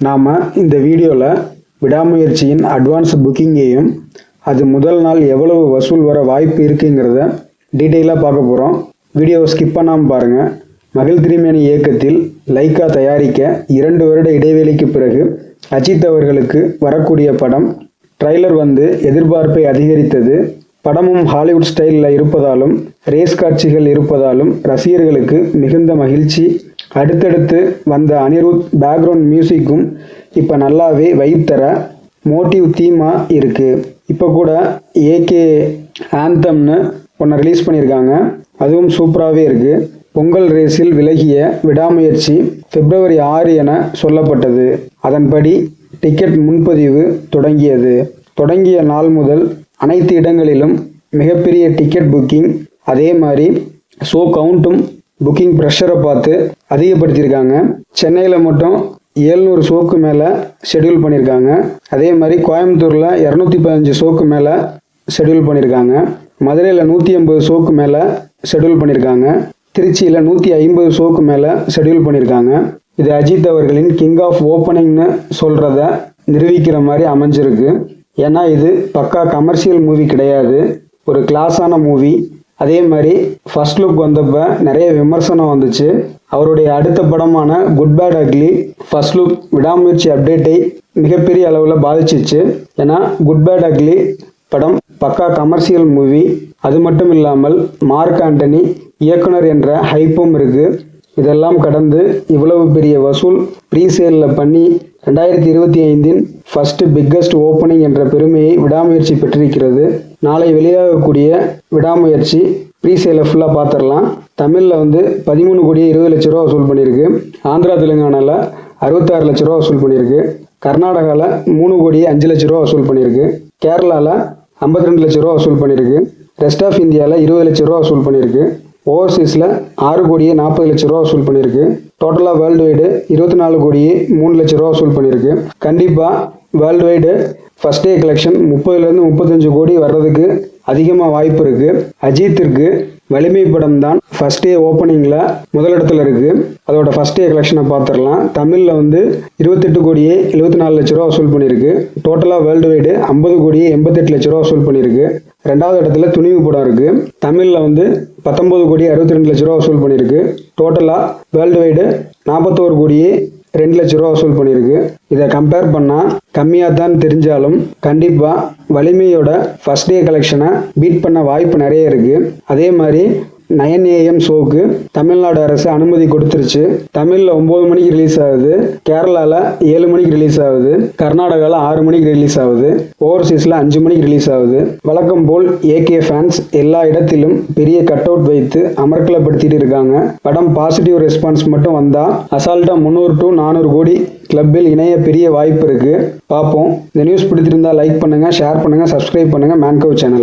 நாம் இந்த வீடியோவில் விடாமுயற்சியின் அட்வான்ஸ் புக்கிங்கையும் அது முதல் நாள் எவ்வளவு வசூல் வர வாய்ப்பு இருக்குங்கிறத டீட்டெயிலாக பார்க்க போகிறோம். வீடியோவை ஸ்கிப் பண்ணாமல் பாருங்கள். மகிழ் திருமேனி இயக்கத்தில் லைக்கா தயாரிக்க 2 வருட இடைவெளிக்கு பிறகு அஜித் அவர்களுக்கு வரக்கூடிய படம் ட்ரைலர் எதிர்பார்ப்பை அதிகரித்தது. படமும் ஹாலிவுட் ஸ்டைலில் இருப்பதாலும் ரேஸ் காட்சிகள் இருப்பதாலும் ரசிகர்களுக்கு மிகுந்த மகிழ்ச்சி. அடுத்தடுத்து வந்த அனிருத் பேக்ரவுண்ட் மியூசிக்கும் இப்போ நல்லாவே வைப் தர மோட்டிவ் தீமாக இருக்குது. இப்போ கூட ஏகே ஆந்தம்னு ஒன்று ரிலீஸ் பண்ணியிருக்காங்க, அதுவும் சூப்பராகவே இருக்குது. பொங்கல் ரேஸில் விலகிய விடாமுயற்சி February 6 என சொல்லப்பட்டது. அதன்படி டிக்கெட் முன்பதிவு தொடங்கியது. தொடங்கிய நாள் முதல் அனைத்து இடங்களிலும் மிகப்பெரிய டிக்கெட் புக்கிங். அதே மாதிரி ஷோ கவுண்ட்டும் புக்கிங் ப்ரெஷரை பார்த்து அதிகப்படுத்தியிருக்காங்க. சென்னையில் மட்டும் 700 ஷோக்கு மேலே ஷெட்யூல் பண்ணியிருக்காங்க. அதே மாதிரி கோயம்புத்தூரில் 215 ஷோக்கு மேலே ஷெட்யூல் பண்ணியிருக்காங்க. மதுரையில் 180 ஷோக்கு மேலே ஷெட்யூல் பண்ணியிருக்காங்க. திருச்சியில் 150 ஷோக்கு மேலே ஷெட்யூல் பண்ணியிருக்காங்க. இது அஜித் அவர்களின் கிங் ஆஃப் ஓப்பனிங்னு சொல்கிறத நிரூபிக்கிற மாதிரி அமைஞ்சிருக்கு. ஏன்னா இது பக்கா கமர்ஷியல் மூவி கிடையாது, ஒரு கிளாஸான மூவி. அதே மாதிரி ஃபர்ஸ்ட் லுக் வந்தப்போ நிறைய விமர்சனம் வந்துச்சு. அவருடைய அடுத்த படமான Good Bad Ugly first look Vidaamuyarchi அப்டேட்டை மிகப்பெரிய அளவில் பாதிச்சிச்சு. ஏன்னா குட் பேட் அக்லி படம் பக்கா கமர்ஷியல் மூவி. அது மட்டும் இல்லாமல் மார்க் ஆண்டனி இயக்குனர் என்ற ஹைப்பும் இருக்குது. இதெல்லாம் கடந்து இவ்வளவு பெரிய வசூல் ப்ரீசேலில் பண்ணி 2025 ஃபர்ஸ்ட் பிக்கஸ்ட் ஓப்பனிங் என்ற பெருமையை விடாமுயற்சி பெற்றிருக்கிறது. நாளை வெளியாகக்கூடிய விடாமுயற்சி ப்ரீசேலை ஃபுல்லாக பார்த்துடலாம். தமிழில் 13 கோடி 20 லட்ச ரூபா வசூல் பண்ணியிருக்கு. ஆந்திரா தெலுங்கானாவில் 66 லட்ச ரூபா வசூல் பண்ணியிருக்கு. கர்நாடகாவில் 3 கோடி 5 லட்ச ரூபா வசூல் பண்ணியிருக்கு. கேரளாவில் 52 லட்ச ரூபா வசூல் பண்ணியிருக்கு. ரெஸ்ட் ஆஃப் இந்தியாவில் 20 லட்ச ரூபா வசூல் பண்ணியிருக்கு. ஓவர்சீஸில் 6 கோடியே 40 லட்ச ரூபா வசூல் பண்ணியிருக்கு. டோட்டலாக வேர்ல்டு வைடு 24 கோடியே 3 லட்ச ரூபா வசூல் பண்ணியிருக்கு. கண்டிப்பாக worldwide first day collection 30லேருந்து 35 கோடி வர்றதுக்கு அதிகமாக வாய்ப்பு இருக்குது. அஜித்திற்கு வலிமை படம் தான் ஃபர்ஸ்ட் டே ஓப்பனிங்கில் முதலிடத்தில் இருக்குது. அதோட ஃபர்ஸ்ட் டே கலெக்ஷனை பார்த்துடலாம். தமிழில் 28 கோடியே 74 லட்ச ரூபா வசூல் பண்ணியிருக்கு. டோட்டலாக வேர்ல்டு வைடு 50 கோடியே 88 லட்ச ரூபா வசூல் பண்ணியிருக்கு. 2வது இடத்துல துணிவு படம் இருக்குது. தமிழில் 19 கோடி 62 லட்ச ரூபா வசூல் பண்ணியிருக்கு. டோட்டலாக வேர்ல்டு வைடு 41 கோடியே 2 லட்ச ரூபா வசூல் பண்ணியிருக்கு. இதை கம்பேர் பண்ணால் கம்மியாக தான் தெரிஞ்சாலும் கண்டிப்பாக வலிமையோட ஃபர்ஸ்ட் டே கலெக்ஷனை பீட் பண்ண வாய்ப்பு நிறைய இருக்குது. அதே மாதிரி 9 AM ஷோக்கு தமிழ்நாடு அரசு அனுமதி கொடுத்துருச்சு. தமிழில் 9 மணிக்கு ரிலீஸ் ஆகுது, கேரளாவில் 7 மணிக்கு ரிலீஸ் ஆகுது, கர்நாடகாவில் 6 மணிக்கு ரிலீஸ் ஆகுது, ஓவர்சீஸில் 5 மணிக்கு ரிலீஸ் ஆகுது. வழக்கம் போல் ஏகே ஃபேன்ஸ் எல்லா இடத்திலும் பெரிய கட் அவுட் வைத்து அமர்க்கலப்படுத்திட்டு இருக்காங்க. படம் பாசிட்டிவ் ரெஸ்பான்ஸ் மட்டும் வந்தால் அசால்ட்டாக 300 to 400 கோடி கிளப்பில் இணைய பெரிய வாய்ப்பு இருக்குது. பார்ப்போம். இந்த நியூஸ் பிடிச்சிருந்தா லைக் பண்ணுங்கள், ஷேர் பண்ணுங்கள், சப்ஸ்கிரைப் பண்ணுங்கள் மேன்கவ் சேனல்.